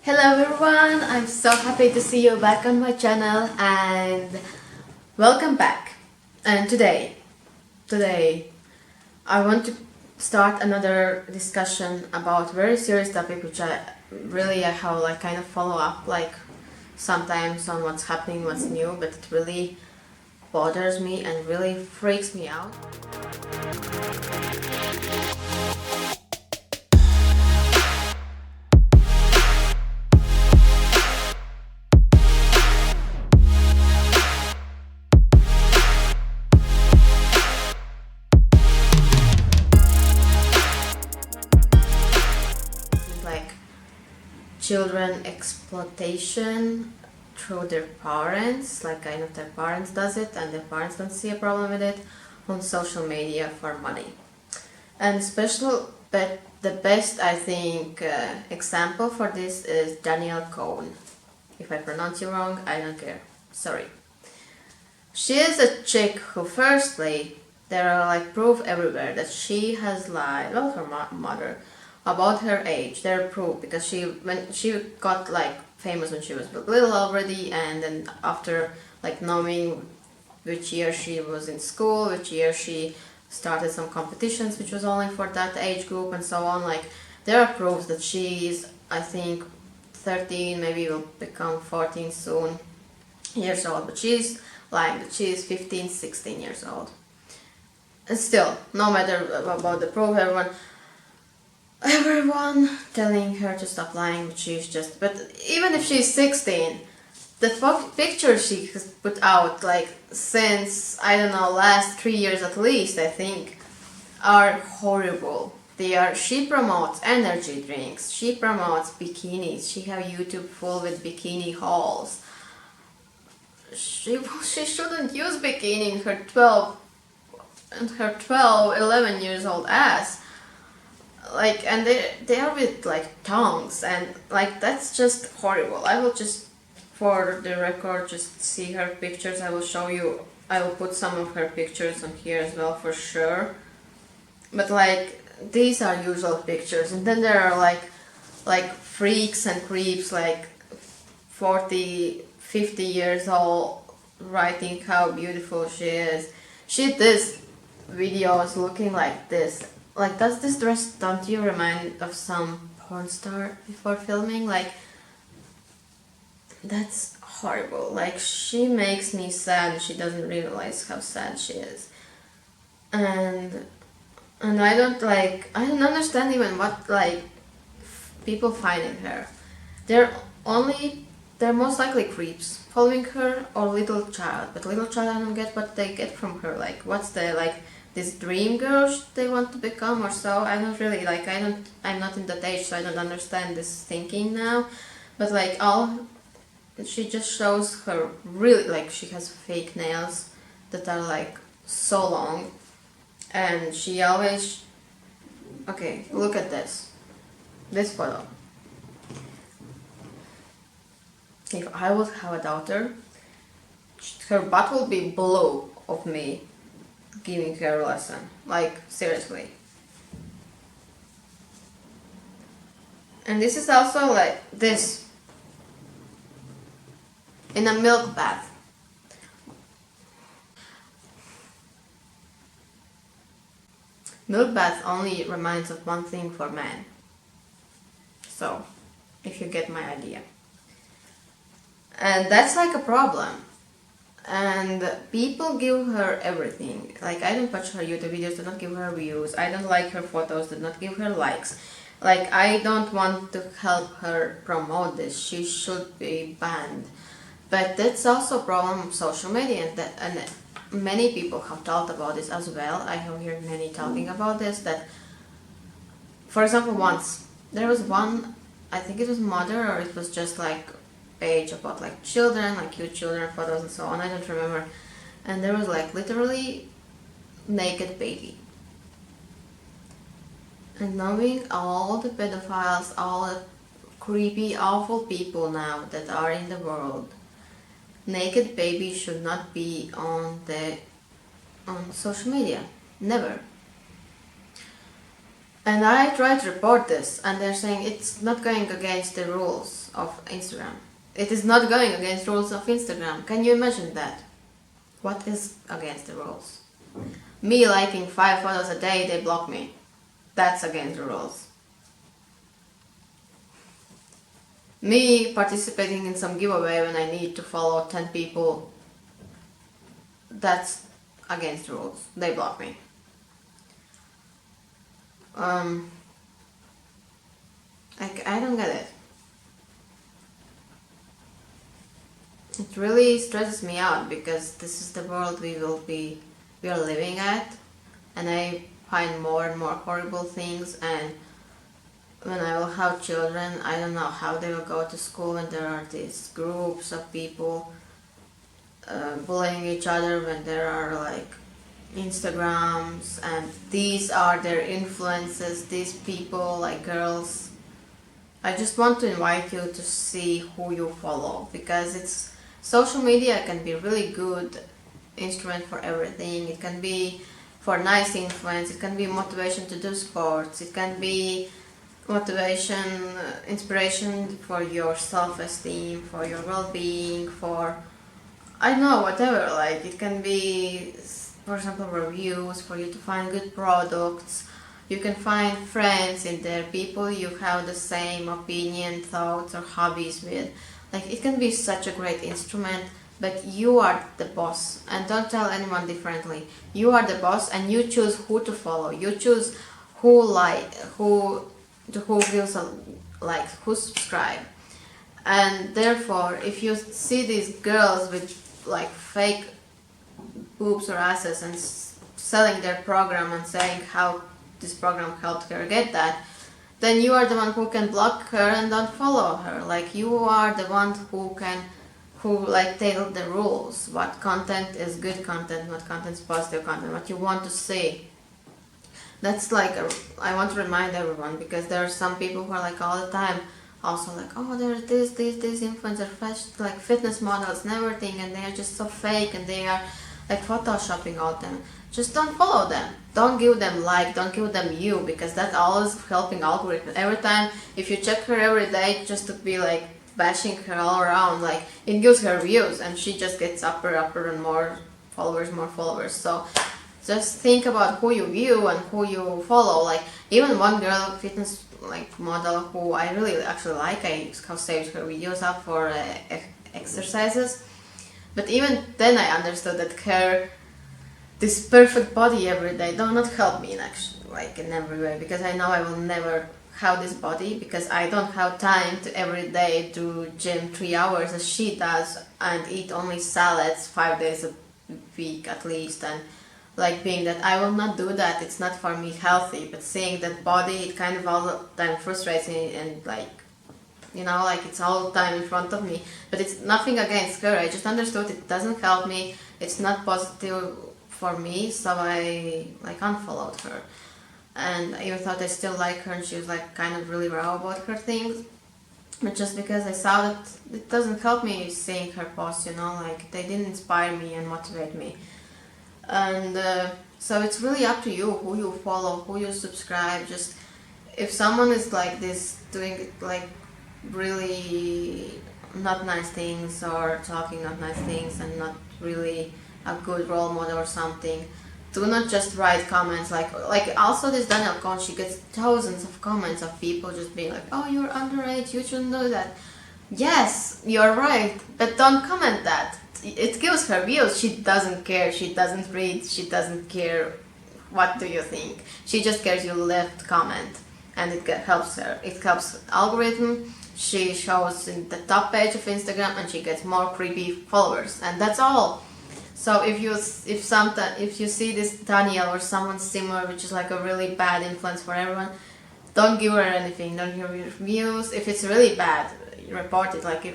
Hello everyone, I'm so happy to see you back on my channel and welcome back. And today I want to start another discussion about very serious topic which I have like kind of follow up like sometimes on what's happening, what's new, but it really bothers me and really freaks me out. Like children exploitation through their parents, like kind of their parents does it and their parents don't see a problem with it on social media for money. And but the best I think example for this is Danielle Cohn. If I pronounce you wrong, I don't care, sorry. She is a chick who firstly there are like proof everywhere that she has lied, well, her mother, about her age. There are proof because when she got like famous when she was little already, and then after like knowing which year she was in school, which year she started some competitions which was only for that age group and so on, like there are proofs that she is, I think, 13, maybe will become 14 soon years old, but she's lying that she is 15, 16 years old. And still, no matter about the proof, everyone telling her to stop lying, but she's just, but even if she's 16, the pictures she has put out, like since, I don't know, last 3 years at least, I think, are horrible. She promotes energy drinks, she promotes bikinis, she have YouTube full with bikini hauls. She shouldn't use bikini in her 11 years old ass. Like, and they are with like tongues and like that's just horrible. I will just, for the record, just see her pictures. I will show you, I will put some of her pictures on here as well for sure. But like these are usual pictures, and then there are like freaks and creeps like 40, 50 years old writing how beautiful she is. She did this videos looking like this. Like, does this dress, don't you remind of some porn star before filming? Like, that's horrible. Like, she makes me sad. She doesn't realize how sad she is. And I don't understand even what, like, people find in her. They're most likely creeps following her or little child. But little child, I don't get what they get from her. Like, what's the, like, this dream girl they want to become or so. I don't really like, I'm not in that age, so I don't understand this thinking now. But like she just shows her really, like she has fake nails that are like so long, and she always, okay, look at this photo. If I would have a daughter, her butt will be blue of me giving her a lesson, like seriously. And this is also like this in a milk bath. Milk bath only reminds of one thing for men. So, if you get my idea. And that's like a problem. And people give her everything. Like, I don't watch her YouTube videos, do not give her views. I don't like her photos, do not give her likes. Like, I don't want to help her promote this. She should be banned. But that's also a problem of social media, and many people have talked about this as well. I have heard many talking about this, that, for example, once, there was one, I think it was mother, or it was just like page about like children, like cute children photos and so on, I don't remember, and there was like literally naked baby. And knowing all the pedophiles, all the creepy, awful people now that are in the world, naked baby should not be on social media, never. And I tried to report this, and they're saying it's not going against the rules of Instagram. It is not going against rules of Instagram. Can you imagine that? What is against the rules? Me liking 5 photos a day, they block me. That's against the rules. Me participating in some giveaway when I need to follow 10 people, that's against the rules. They block me. I don't get it. It really stresses me out because this is the world we are living at, and I find more and more horrible things. And when I will have children, I don't know how they will go to school when there are these groups of people bullying each other, when there are like Instagrams and these are their influences, these people like girls. I just want to invite you to see who you follow, because social media can be really good instrument for everything. It can be for nice influence, it can be motivation to do sports, it can be motivation, inspiration for your self-esteem, for your well-being, for I don't know, whatever. Like it can be, for example, reviews for you to find good products. You can find friends in there, people you have the same opinion, thoughts or hobbies with. Like it can be such a great instrument, but you are the boss, and don't tell anyone differently. You are the boss and you choose who to follow. You choose who gives a like, who subscribe. And therefore, if you see these girls with like fake boobs or asses and selling their program and saying how this program helped her get that, then you are the one who can block her and don't follow her. Like you are the one who like tell the rules, what content is good content, what content is positive content, what you want to see. That's like I want to remind everyone, because there are some people who are like all the time also like, oh, there's this influencer like fitness models and everything, and they are just so fake and they are like photoshopping all the time. Just don't follow them. Don't give them like, don't give them you, because that's always helping algorithm. Every time if you check her every day just to be like bashing her all around, like it gives her views and she just gets upper and more followers. So just think about who you view and who you follow. Like even one girl, fitness like model, who I really actually like, I saved her videos up for exercises. But even then I understood that this perfect body every day do not help me in every way, because I know I will never have this body, because I don't have time to every day do gym 3 hours as she does and eat only salads 5 days a week at least, and like being that I will not do that. It's not for me healthy. But seeing that body, it kind of all the time frustrates me, and like, you know, like it's all the time in front of me. But it's nothing against her. I just understood it doesn't help me. It's not positive for me, so I like unfollowed her. And I even thought I still like her, and she was like kind of really raw about her things. But just because I saw that it doesn't help me seeing her posts, you know, like they didn't inspire me and motivate me. And so it's really up to you who you follow, who you subscribe. Just if someone is like this, doing like really not nice things or talking not nice things and not really a good role model or something, do not just write comments like also this DANIELLE COHN, she gets thousands of comments of people just being like, oh, you're underage, you shouldn't do that. Yes, you're right, but don't comment that. It gives her views. She doesn't care, she doesn't read, she doesn't care what do you think. She just cares you left comment, and it helps her. It helps algorithm. She shows in the top page of Instagram and she gets more creepy followers, and that's all. So if you see this Danielle or someone similar, which is like a really bad influence for everyone, don't give her anything. Don't give her views. If it's really bad, report it. Like if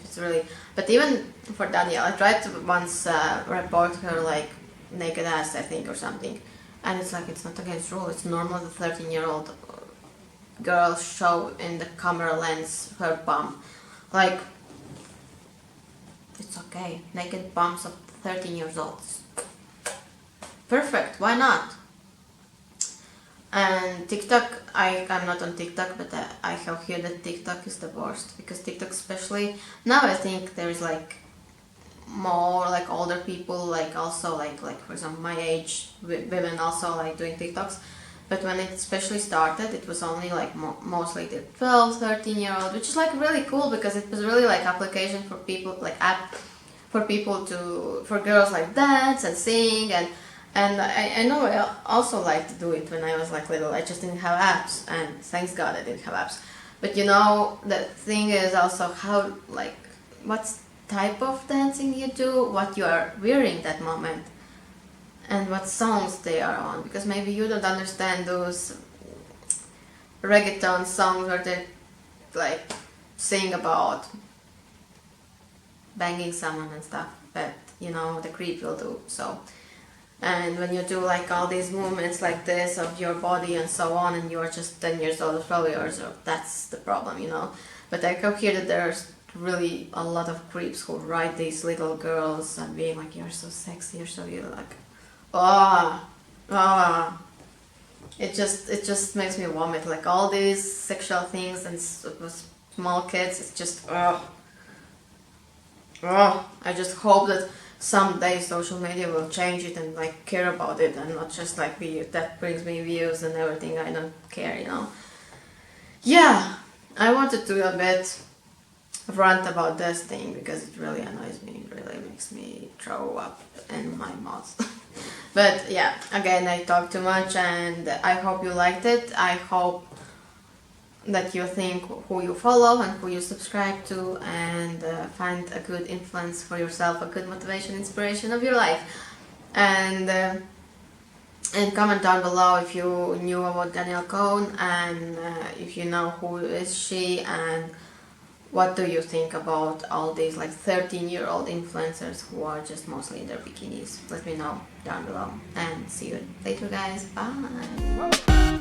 it's really. But even for Danielle, I tried to once report her like naked ass, I think, or something, and it's like it's not against rule. It's normal. The 13-year-old girl show in the camera lens her bum, like it's okay. Naked bums of 13 years old. Perfect. Why not? And TikTok, I'm not on TikTok, but I have heard that TikTok is the worst, because TikTok, especially now, I think there is like more like older people, like also like for example my age women also like doing TikToks. But when it especially started, it was only like mostly the 12, 13-year-old, which is like really cool, because it was really like application for people, like app for people to, for girls like dance and sing, and I know I also liked to do it when I was like little. I just didn't have apps, and thanks God I didn't have apps. But you know, the thing is also how, like, what type of dancing you do, what you are wearing that moment, and what songs they are on, because maybe you don't understand those reggaeton songs where they like sing about banging someone and stuff, but you know the creep will do so. And when you do like all these movements like this of your body and so on, and you're just 10 years old or 12 years old, that's the problem, you know. But I can hear that there's really a lot of creeps who write these little girls and being like, you're so sexy, you're so, you're like, it just makes me vomit, like all these sexual things and with small kids. It's just I just hope that someday social media will change it and like care about it, and not just like be that brings me views and everything. I don't care, you know. Yeah, I wanted to a bit rant about this thing because it really annoys me. It really makes me throw up in my mouth. But yeah, again, I talk too much, and I hope you liked it. I hope that you think who you follow and who you subscribe to, and find a good influence for yourself, a good motivation, inspiration of your life. And comment down below if you knew about Danielle Cohn, and if you know who is she, and what do you think about all these like 13-year-old influencers who are just mostly in their bikinis. Let me know down below, and see you later guys. Bye.